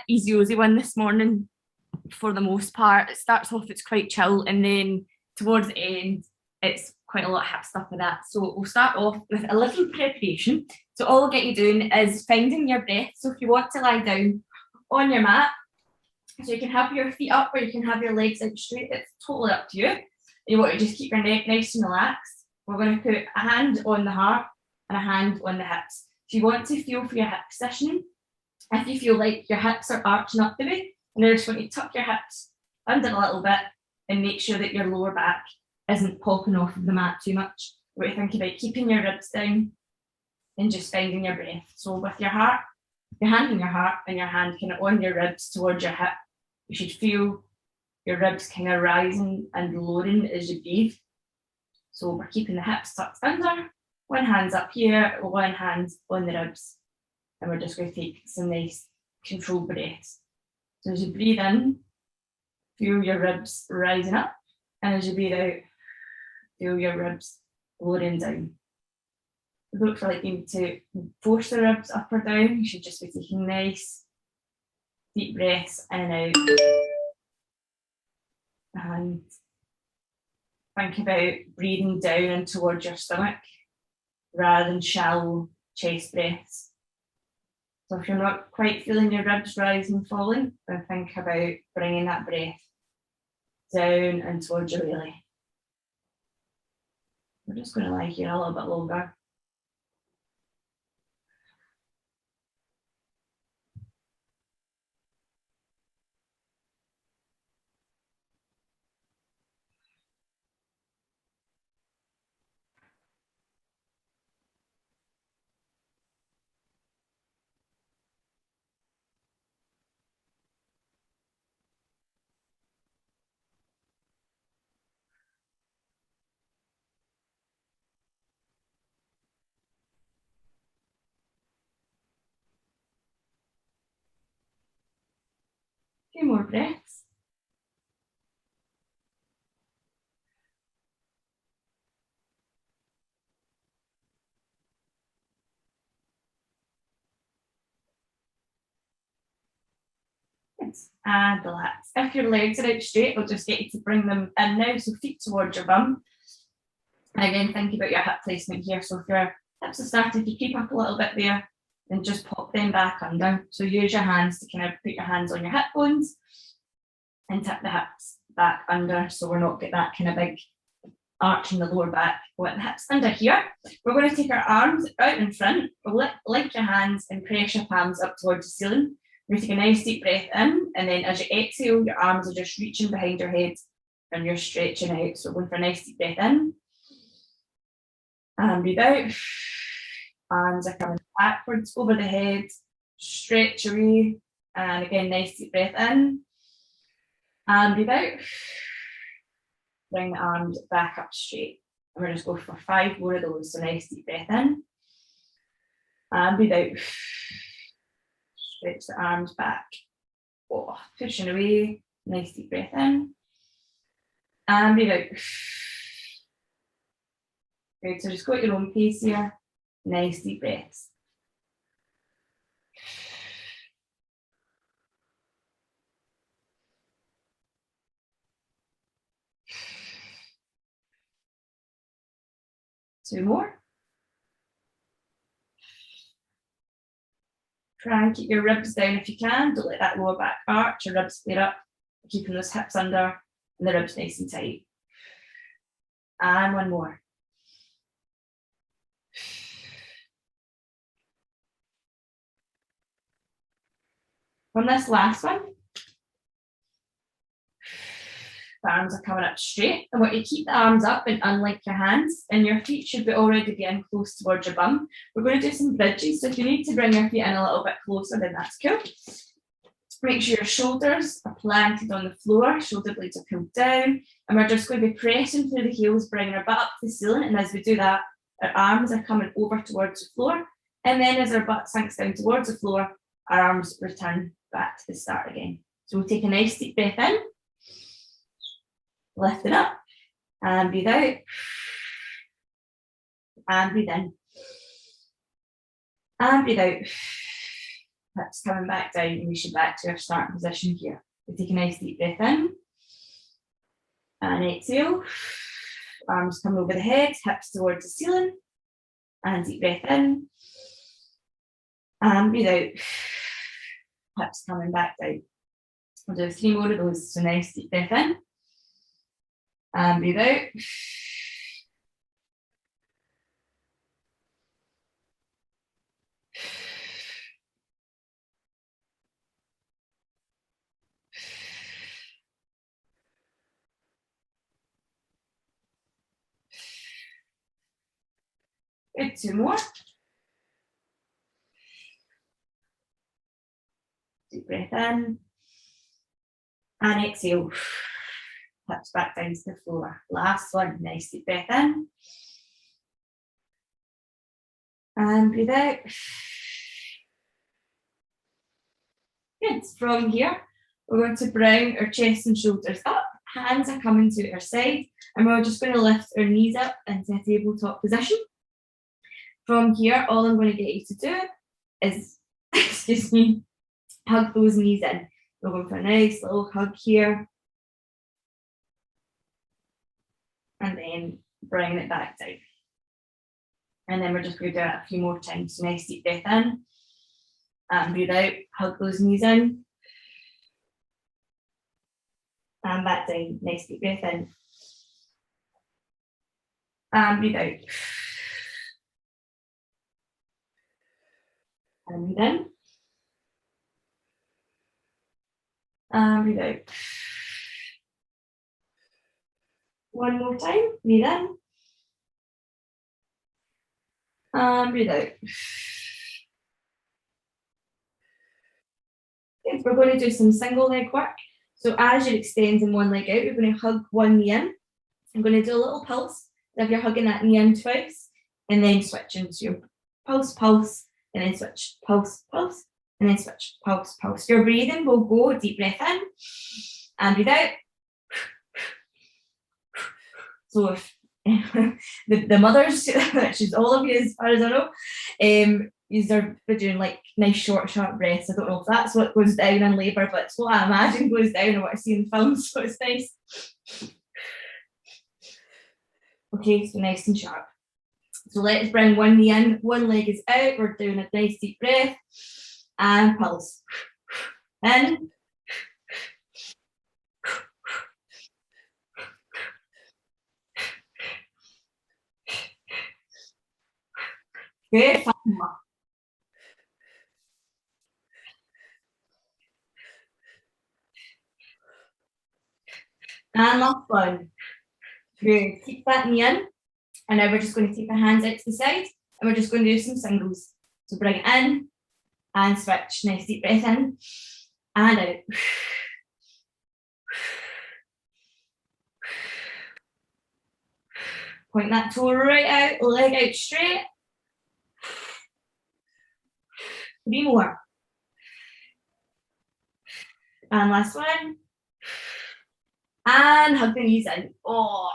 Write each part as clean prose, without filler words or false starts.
easy Ozy one this morning for the most part. It starts off, it's quite chill, and then towards the end, it's quite a lot of hip stuff with that. So we'll start off with a little preparation. So all I'll get you doing is finding your breath. So if you want to lie down on your mat, so you can have your feet up or you can have your legs out straight, it's totally up to you. You want to just keep your neck nice and relaxed. We're going to put a hand on the heart and a hand on the hips. So you want to feel for your hip positioning. If you feel like your hips are arching up the way, and I just want you to tuck your hips under a little bit and make sure that your lower back isn't popping off of the mat too much. What you think about keeping your ribs down and just finding your breath. So with your heart, your hand on your heart and your hand kind of on your ribs towards your hip, you should feel your ribs kind of rising and lowering as you breathe. So we're keeping the hips tucked under, one hand's up here, one hand on the ribs. And we're just going to take some nice controlled breaths. So as you breathe in, feel your ribs rising up. And as you breathe out, feel your ribs lowering down. You don't feel like you need to force the ribs up or down. You should just be taking nice, deep breaths in and out. And think about breathing down and towards your stomach rather than shallow chest breaths. So if you're not quite feeling your ribs rising and falling, then think about bringing that breath down and towards your belly. We're just going to lie here a little bit longer. A few more breaths. And relax. If your legs are out straight, we'll just get you to bring them in now, so feet towards your bum. And again, think about your hip placement here. So if your hips are starting to creep up a little bit there, then just pop them back under. So use your hands to kind of put your hands on your hip bones and tip the hips back under, so we're not get that kind of big arch in the lower back with the hips under here. We're going to take our arms out in front, link your hands and press your palms up towards the ceiling. We're going to take a nice deep breath in, and then as you exhale, your arms are just reaching behind your head and you're stretching out. So going for a nice deep breath in. And breathe out. Arms are coming backwards over the head, stretch away. And again, nice deep breath in. And breathe out. Bring the arms back up straight. And we're just going for 5 more of those. So nice deep breath in. And breathe out. Stretch the arms back. Oh, pushing away. Nice deep breath in. And breathe out. Good, so just go at your own pace here. Nice deep breaths. Two more. Try and keep your ribs down if you can. Don't let that lower back arch, your ribs flare up. Keeping those hips under and the ribs nice and tight. And one more. On this last one, the arms are coming up straight. I want you to keep the arms up and unlink your hands, and your feet should be already be in close towards your bum. We're going to do some bridges, so if you need to bring your feet in a little bit closer, then that's cool. Make sure your shoulders are planted on the floor, shoulder blades are pulled down, and we're just going to be pressing through the heels, bringing our butt up to the ceiling, and as we do that, our arms are coming over towards the floor, and then as our butt sinks down towards the floor, our arms return back to the start again. So we'll take a nice deep breath in, lift it up, and breathe out, and breathe in, and breathe out, hips coming back down, and we should back to our starting position here. We take a nice deep breath in and exhale. Arms come over the head, hips towards the ceiling, and deep breath in and breathe out. Hips coming back down. We'll do 3 more of those. So nice deep breath in and breathe out. Good, 2 more. Deep breath in and exhale. Hips back down to the floor. Last one, nice deep breath in and breathe out. Good. From here, we're going to bring our chest and shoulders up. Hands are coming to our side, and we're just going to lift our knees up into a tabletop position. From here, all I'm going to get you to do is, excuse me, hug those knees in. We're going for a nice little hug here. And then bring it back down. And then we're just going to do it a few more times. So nice deep breath in and breathe out, hug those knees in. And back down, nice deep breath in. And breathe out. And breathe in. And breathe out. One more time, breathe in. And breathe out. Good. We're going to do some single leg work. So as you're extending one leg out, you're going to hug one knee in. I'm going to do a little pulse. So if you're hugging that knee in twice, and then switch into your pulse, pulse, and then switch, pulse, pulse, and then switch, pulse, pulse. Your breathing will go deep breath in and breathe out. So if the mothers, which is all of you as far as I know, these are doing like nice short, sharp breaths. I don't know if that's what goes down in labour, but it's what I imagine goes down and what I see in films, so it's nice. Okay, so nice and sharp. So let's bring one knee in, one leg is out. We're doing a nice deep breath and pulse. In. Good. And last one. Good. Keep that knee in. And now we're just going to take our hands out to the side and we're just going to do some singles. So bring it in and switch. Nice deep breath in and out. Point that toe right out, leg out straight. 3 more. And last one. And hug the knees in. Oh,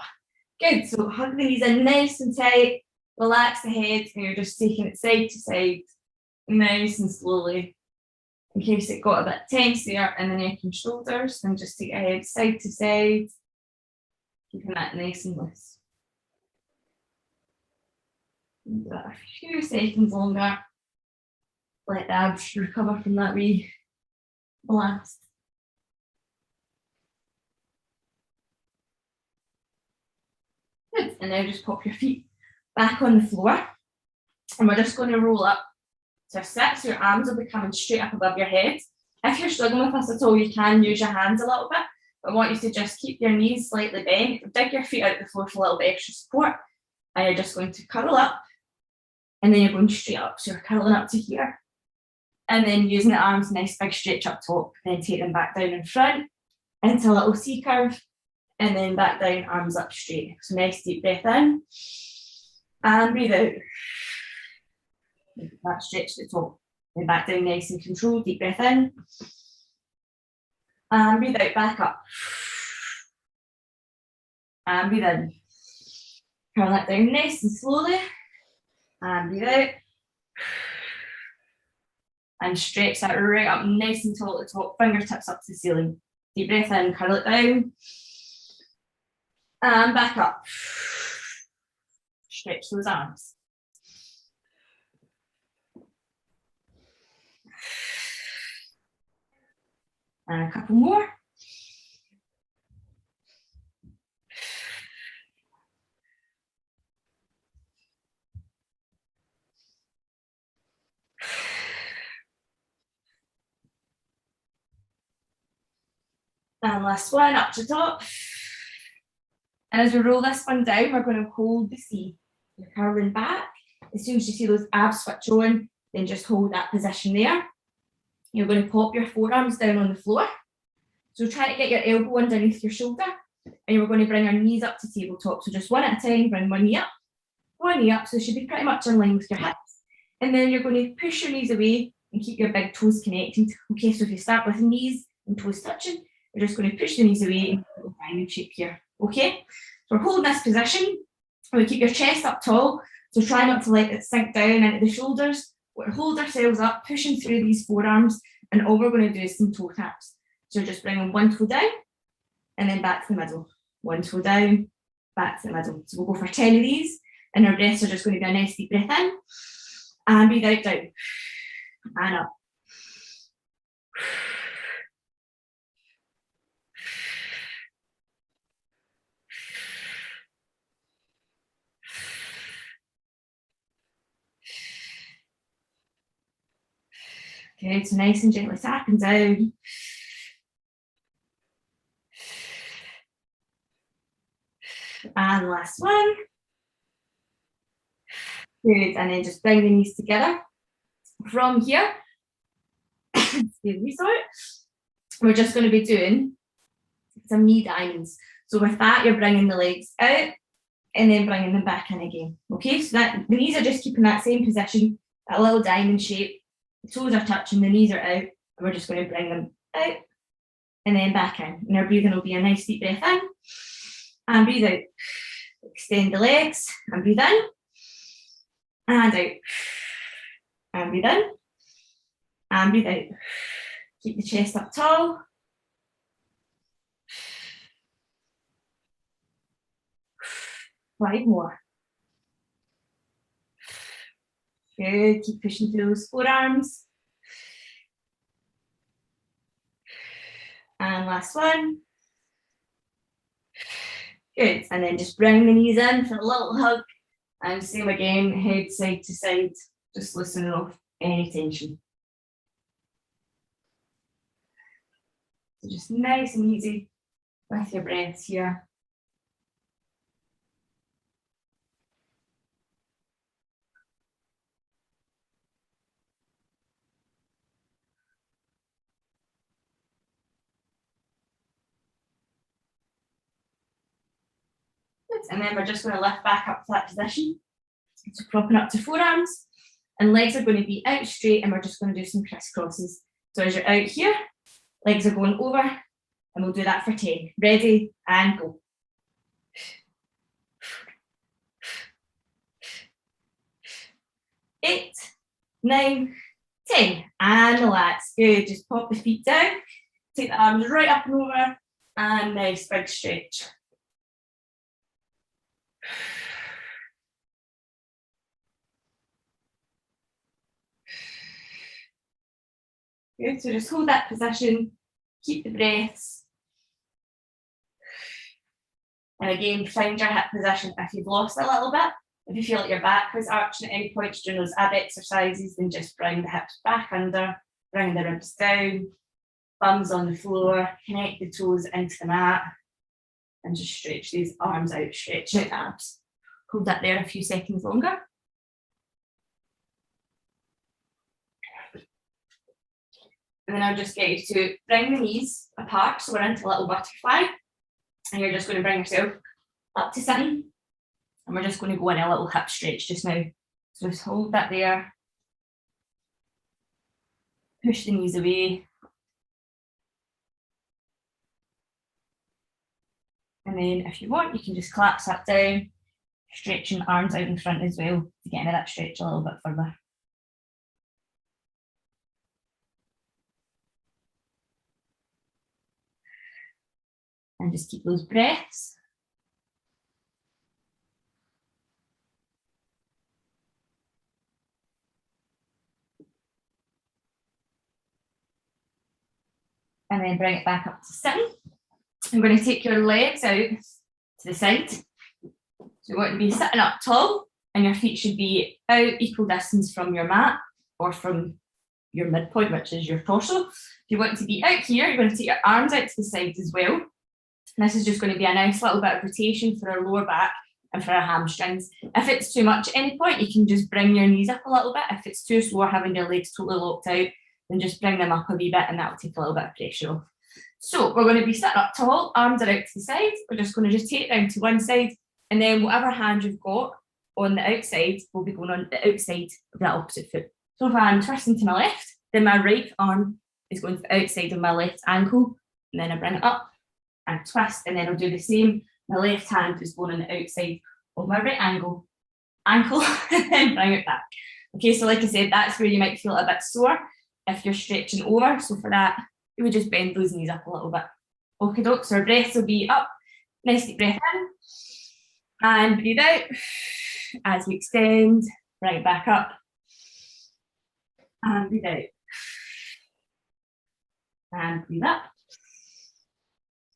good. So hug the knees in nice and tight. Relax the head, and you're just taking it side to side, nice and slowly. In case it got a bit tense there in the neck and shoulders, then just take your head side to side, keeping that nice and loose. Do that a few seconds longer. Let the abs recover from that wee blast. Good. And now just pop your feet back on the floor. And we're just going to roll up to a sit. So your arms will be coming straight up above your head. If you're struggling with this at all, you can use your hands a little bit. But I want you to just keep your knees slightly bent. Dig your feet out the floor for a little bit extra support. And you're just going to curl up. And then you're going straight up. So you're curling up to here. And then using the arms, nice big stretch up top. Then take them back down in front into a little C curve. And then back down, arms up straight. So nice deep breath in. And breathe out. That stretch to the top. Then back down nice and controlled. Deep breath in. And breathe out, back up. And breathe in. Curl that down nice and slowly. And breathe out. and stretch that right up nice and tall at the top, fingertips up to the ceiling. Deep breath in, curl it down, and back up. Stretch those arms. And a couple more. And last one, up to top. And as we roll this one down, we're going to hold the C. You're curling back. As soon as you see those abs switch on, then just hold that position there. You're going to pop your forearms down on the floor. So try to get your elbow underneath your shoulder. And you're going to bring your knees up to tabletop. So just one at a time, bring one knee up. So it should be pretty much in line with your hips. And then you're going to push your knees away and keep your big toes connected. Okay, so if you start with knees and toes touching, we're just going to push the knees away and a little diamond shape here. Okay, so we're holding this position. We keep your chest up tall. So try not to let it sink down into the shoulders. We'll hold ourselves up, pushing through these forearms. And all we're going to do is some toe taps. So just bringing one toe down and then back to the middle. One toe down, back to the middle. So we'll go for 10 of these. And our breaths are just going to be a nice deep breath in. And breathe out, down. And up. Good, so nice and gently tapping down. And last one. Good, and then just bring the knees together. From here, excuse me, sorry, we're just going to be doing some knee diamonds. So with that, you're bringing the legs out and then bringing them back in again. Okay, so that the knees are just keeping that same position, that little diamond shape. The toes are touching, the knees are out, and we're just going to bring them out and then back in. And our breathing will be a nice deep breath in and breathe out. Extend the legs and breathe in and out. And breathe in and breathe out. Keep the chest up tall. Five more. Good, keep pushing through those forearms. And last one. Good, and then just bring the knees in for a little hug. And same again, head side to side, just loosening off any tension. So just nice and easy with your breaths here. And then we're just going to lift back up to that position. So propping up to forearms, and legs are going to be out straight, and we're just going to do some crisscrosses. So as you're out here, legs are going over, and we'll do that for 10. Ready, and go. 8, 9, 10, and relax. Good, just pop the feet down, take the arms right up and over, and nice big stretch. Good, so just hold that position, keep the breaths. And again, find your hip position if you've lost a little bit. If you feel like your back is arching at any point during those ab exercises, then just bring the hips back under, bring the ribs down, bums on the floor, connect the toes into the mat, and just stretch these arms out, stretch out abs. Hold that there a few seconds longer. And then I'll just get you to bring the knees apart, so we're into a little butterfly. And you're just going to bring yourself up to sitting. And we're just going to go in a little hip stretch just now. So just hold that there. Push the knees away. And then if you want, you can just collapse that down, stretching arms out in front as well to get into that stretch a little bit further. And just keep those breaths. And then bring it back up to sitting. I'm going to take your legs out to the side. So you want to be sitting up tall, and your feet should be out equal distance from your mat or from your midpoint, which is your torso. If you want to be out here, you're going to take your arms out to the side as well. And this is just going to be a nice little bit of rotation for our lower back and for our hamstrings. If it's too much at any point, you can just bring your knees up a little bit. If it's too sore, having your legs totally locked out, then just bring them up a wee bit, and that'll take a little bit of pressure off. So we're going to be sitting up tall, arms are out to the side. We're just going to just take it down to one side, and then whatever hand you've got on the outside will be going on the outside of that opposite foot. So if I'm twisting to my left, then my right arm is going to the outside of my left ankle, and then I bring it up and twist, and then I'll do the same. My left hand is going on the outside of my right ankle, and then bring it back. Okay, so like I said, that's where you might feel a bit sore if you're stretching over. So for that, you would just bend those knees up a little bit. Okay, doke. So our breaths will be up. Nice deep breath in. And breathe out. As we extend, bring it back up. And breathe out. And breathe up.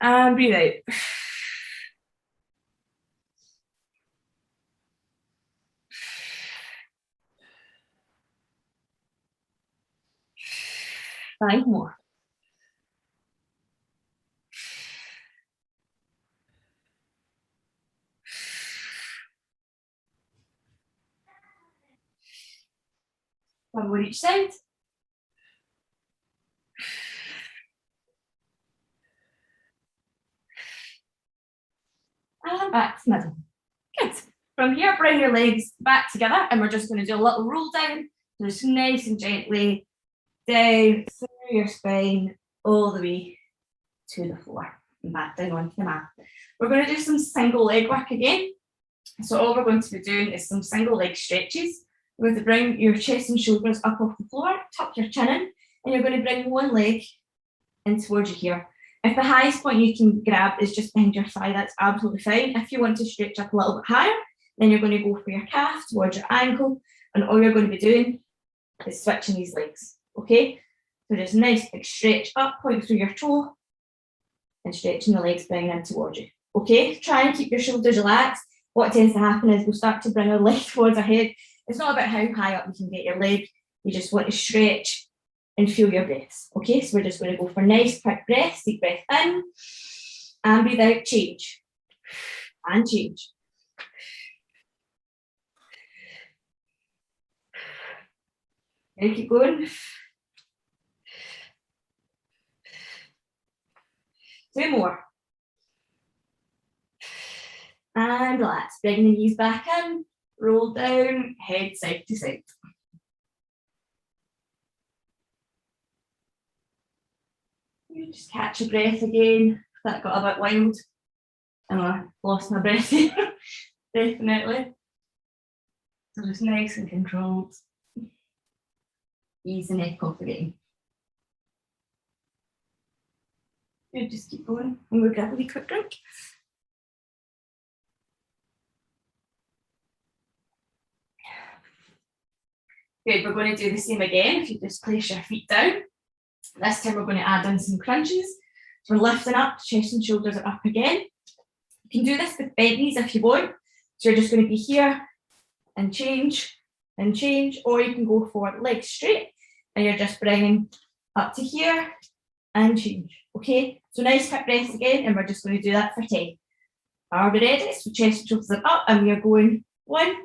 And breathe out. 5 more. One more each side. And back to middle. Good. From here, bring your legs back together, and we're just going to do a little roll down, just nice and gently down through your spine, all the way to the floor and back down onto the mat. We're going to do some single leg work again. So all we're going to be doing is some single leg stretches. We're going to bring your chest and shoulders up off the floor, tuck your chin in, and you're going to bring one leg in towards you here. If the highest point you can grab is just behind your thigh, that's absolutely fine. If you want to stretch up a little bit higher, then you're going to go for your calf towards your ankle, and all you're going to be doing is switching these legs, okay? So just nice big stretch up, point through your toe, and stretching the legs, bringing in towards you, okay? Try and keep your shoulders relaxed. What tends to happen is we'll start to bring our leg towards our head. It's not about how high up you can get your leg. You just want to stretch and feel your breaths, okay? So we're just going to go for nice quick breaths. Deep breath in, and breathe out, change, and change. And keep going. 2 more. And relax. Bring the knees back in, roll down, head side to side. You just catch your breath again. That got a bit wild. And I lost my breath here, definitely. So just nice and controlled. Ease the neck off again. Good, just keep going. And we'll grab a wee quick drink. Good, we're going to do the same again. If you just place your feet down. This time we're going to add in some crunches. So we're lifting up, chest and shoulders are up again. You can do this with bent knees if you want. So you're just going to be here and change, or you can go for legs straight and you're just bringing up to here and change, okay? So nice quick breaths again, and we're just going to do that for 10. Are we ready? So chest and shoulders are up, and we are going 1,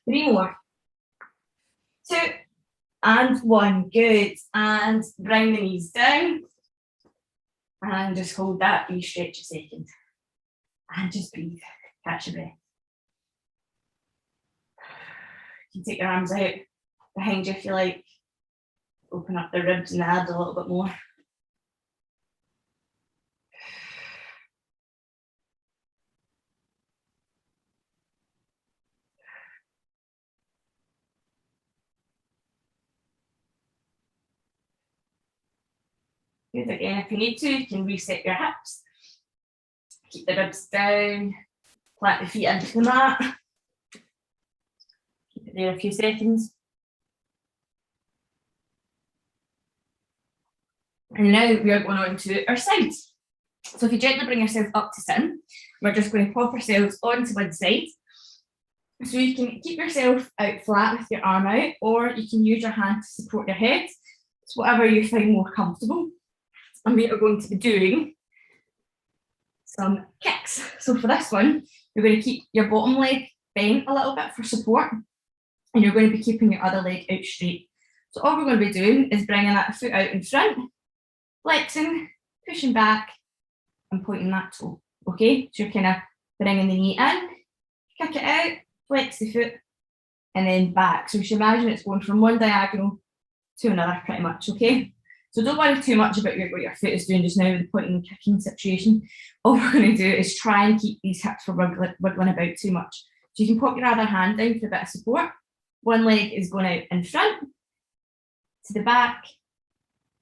3 more, 2, and 1. Good. And bring the knees down. And just hold that, re-stretch a second. And just breathe. Catch your breath. You can take your arms out behind you if you like. Open up the ribs and the abs a little bit more. Good. Again, if you need to, you can reset your hips. Keep the ribs down. Plant the feet into the mat. Keep it there a few seconds. And now we are going on to our sides. So if you gently bring yourself up to sit, we're just going to pop ourselves onto one side. So you can keep yourself out flat with your arm out, or you can use your hand to support your head. It's whatever you find more comfortable. And we are going to be doing some kicks. So for this one, you're going to keep your bottom leg bent a little bit for support, and you're going to be keeping your other leg out straight. So all we're going to be doing is bringing that foot out in front, flexing, pushing back, and pointing that toe. Okay, so you're kind of bringing the knee in, kick it out, flex the foot, and then back. So you should imagine it's going from one diagonal to another pretty much, okay? So don't worry too much about what your foot is doing just now with the pointing and kicking situation. All we're going to do is try and keep these hips from wiggling about too much. So you can pop your other hand down for a bit of support. One leg is going out in front, to the back,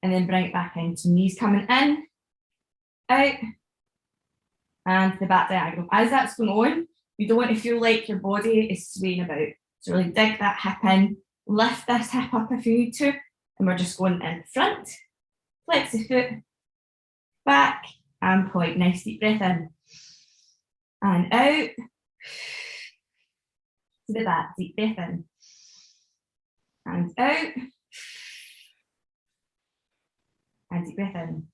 and then bring it back in. So knees coming in, out, and the back diagonal. As that's going on, you don't want to feel like your body is swaying about. So really dig that hip in, lift this hip up if you need to, and we're just going in front, flex the foot, back, and point. Nice deep breath in. And out, to the back, deep breath in. And out, and deep breath in.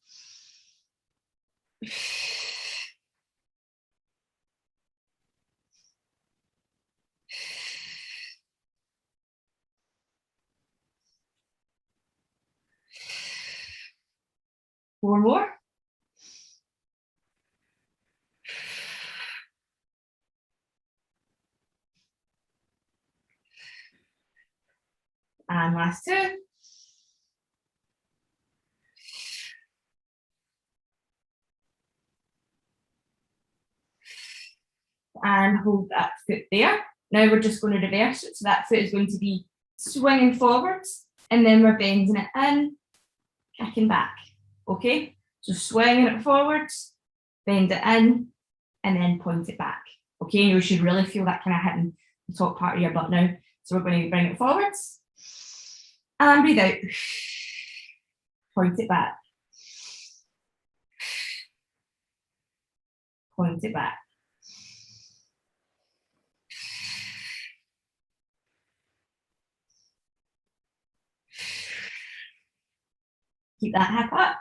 4 more. And last 2. And hold that foot there. Now we're just going to reverse it. So that foot is going to be swinging forwards, and then we're bending it in, kicking back. Okay? So swinging it forwards, bend it in, and then point it back. Okay? You should really feel that kind of hitting the top part of your butt now. So we're going to bring it forwards, and breathe out. Point it back. Point it back. Keep that hip up.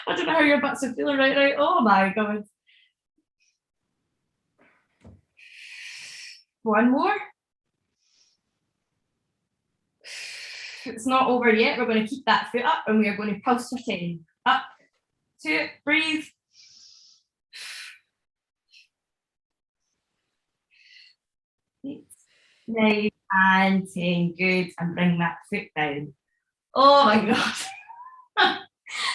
I don't know how your butts are feeling right now. Oh my God. 1 more. It's not over yet. We're going to keep that foot up, and we are going to pulse for 10. Up, 2, breathe. Nice, and 10, good, and bring that foot down. Oh my God.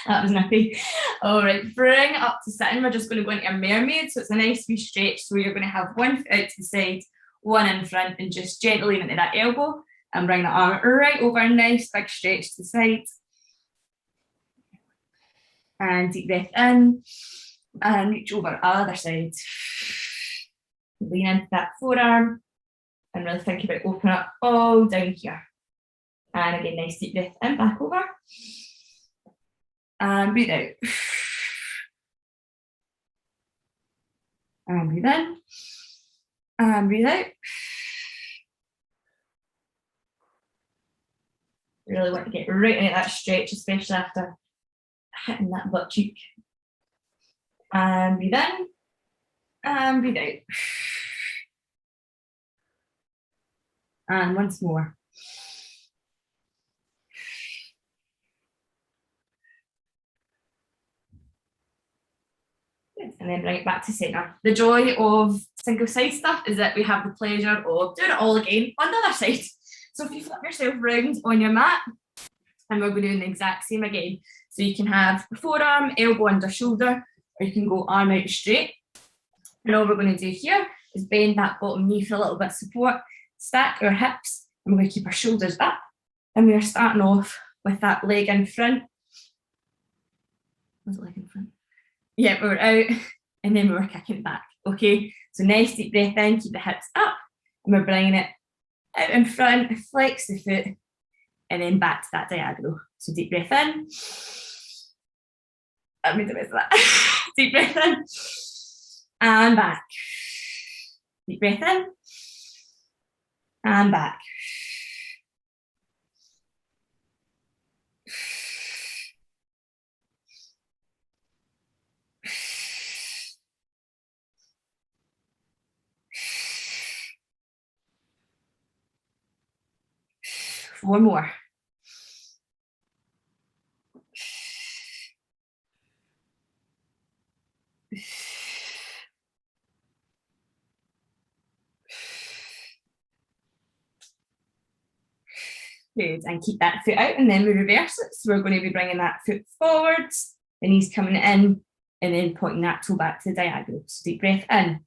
That was nippy. All right, bring it up to sitting. We're just going to go into a mermaid. So it's a nice wee stretch. So you're going to have one foot out to the side, one in front, and just gently lean into that elbow and bring the arm right over. Nice big stretch to the side. And deep breath in and reach over other side. Lean into that forearm and really think about opening up all down here. And again, nice deep breath in, back over. And breathe out. And breathe in. And breathe out. Really want to get right into that stretch, especially after hitting that butt cheek. And breathe in. And breathe out. And once more. And then bring it back to centre. The joy of single side stuff is that we have the pleasure of doing it all again on the other side. So if you flip yourself round on your mat, and we'll be doing the exact same again. So you can have forearm, elbow under shoulder, or you can go arm out straight. And all we're going to do here is bend that bottom knee for a little bit of support, stack our hips, and we're going to keep our shoulders up. And we're starting off with that leg in front. Was it leg in front? Yeah, we were out, and then we were kicking back. Okay, so nice deep breath in, keep the hips up, and we're bringing it out in front, flex the foot, and then back to that diagonal. So deep breath in. I made the best of that. Deep breath in, and back. Deep breath in, and back. One more. Good, and keep that foot out, and then we reverse it. So we're going to be bringing that foot forwards, the knees coming in, and then pointing that toe back to the diagonal. So deep breath in.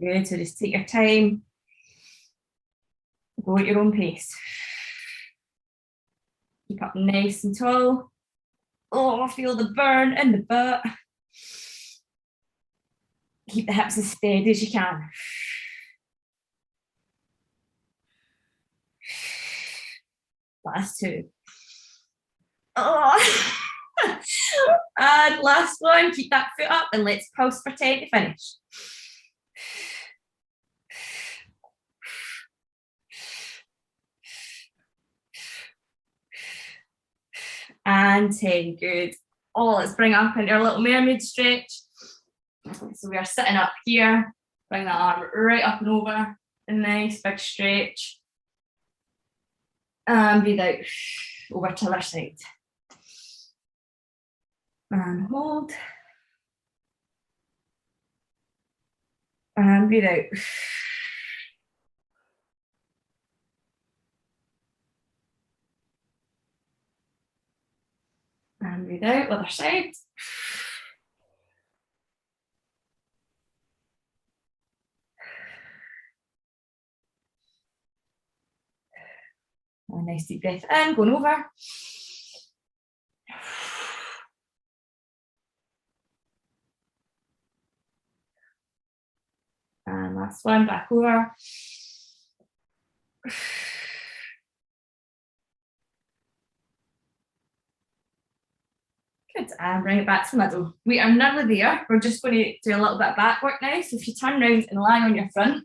Good, so just take your time. Go at your own pace. Keep up nice and tall. Oh, feel the burn in the butt. Keep the hips as steady as you can. Last two. Oh. And last one, keep that foot up and let's pulse for 10 to finish. And 10, good. Oh, let's bring up into our little mermaid stretch. So we are sitting up here, bring that arm right up and over, a nice big stretch. And breathe out, over to the other side. And hold. And breathe out. And breathe out, other side. A nice deep breath in, going over. And last one, back over. Good, and bring it back to the middle. We are nearly there. We're just going to do a little bit of back work now. So if you turn around and lie on your front,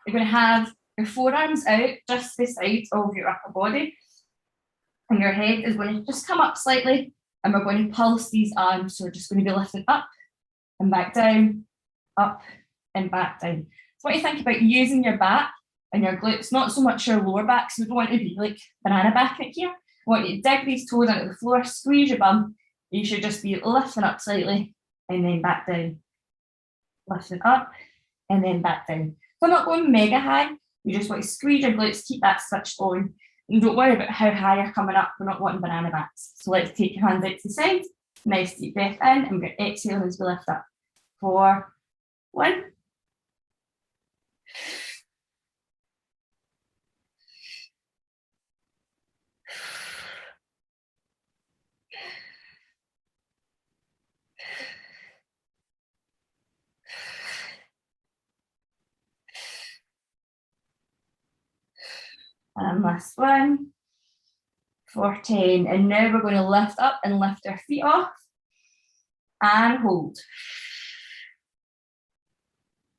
you're going to have your forearms out just the sides of your upper body. And your head is going to just come up slightly, and we're going to pulse these arms. So we're just going to be lifting up and back down, up and back down. So what you think about using your back and your glutes, not so much your lower back, so we don't want to be like banana backing it here. I want you to dig these toes into the floor, squeeze your bum. You should just be lifting up slightly and then back down. Lifting up and then back down. So I'm not going mega high. You just want to squeeze your glutes, keep that switched on. And don't worry about how high you're coming up. We're not wanting banana backs. So let's take your hands out to the side. Nice deep breath in, and we're exhaling as we lift up. 4, 1. And last one. For 10. And now we're going to lift up and lift our feet off. And hold.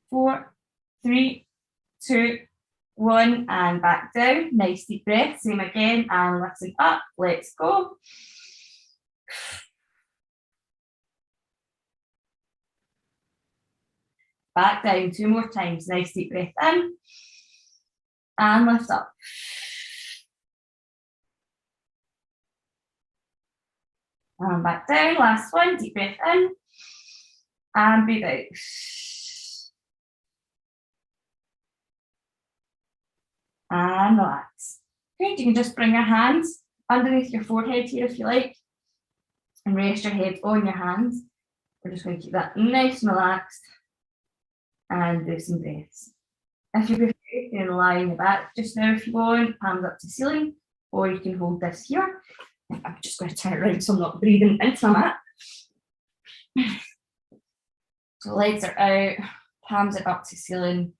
4, 3, 2, 1, and back down. Nice deep breath. Same again, and lifting up. Let's go. Back down 2 more times. Nice deep breath in. And lift up. And back down. Last one. Deep breath in. And breathe out. And relax. Great, you can just bring your hands underneath your forehead here if you like, and rest your head on your hands. We're just going to keep that nice and relaxed and do some breaths. If you prefer, you can lie in the back just now if you want, palms up to ceiling, or you can hold this here. I'm just going to turn it around so I'm not breathing into my mat. So legs are out, palms are up to ceiling,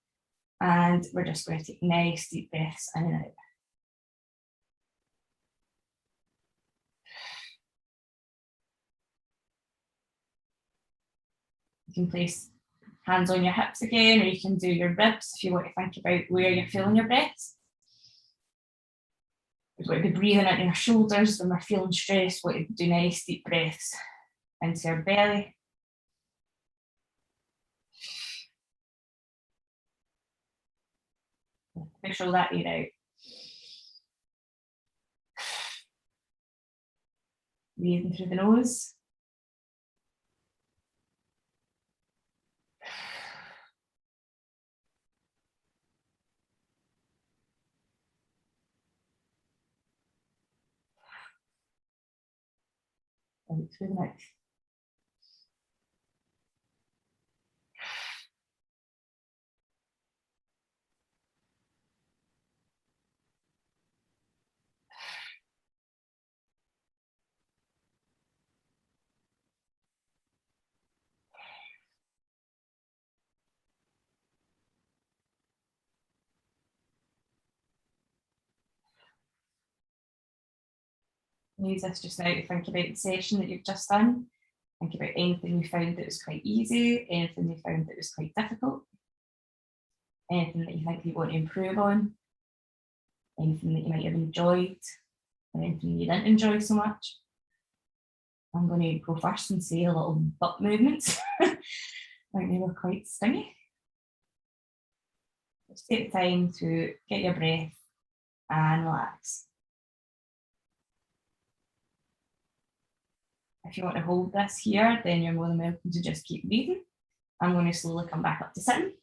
and we're just going to take nice deep breaths in and out. You can place hands on your hips again, or you can do your ribs if you want to think about where you're feeling your breaths. We're going to be breathing into our shoulders when we're feeling stressed. We want to do nice deep breaths into our belly. Push all that air out. Breathing through the nose. Out through the mouth. Use this just now to think about the session that you've just done. Think about anything you found that was quite easy, anything you found that was quite difficult, anything that you think you want to improve on, anything that you might have enjoyed, or anything you didn't enjoy so much. I'm going to go first and say a little butt movements. I think they were quite stingy. Just take the time to get your breath and relax. If you want to hold this here, then you're more than welcome to just keep breathing. I'm going to slowly come back up to sitting.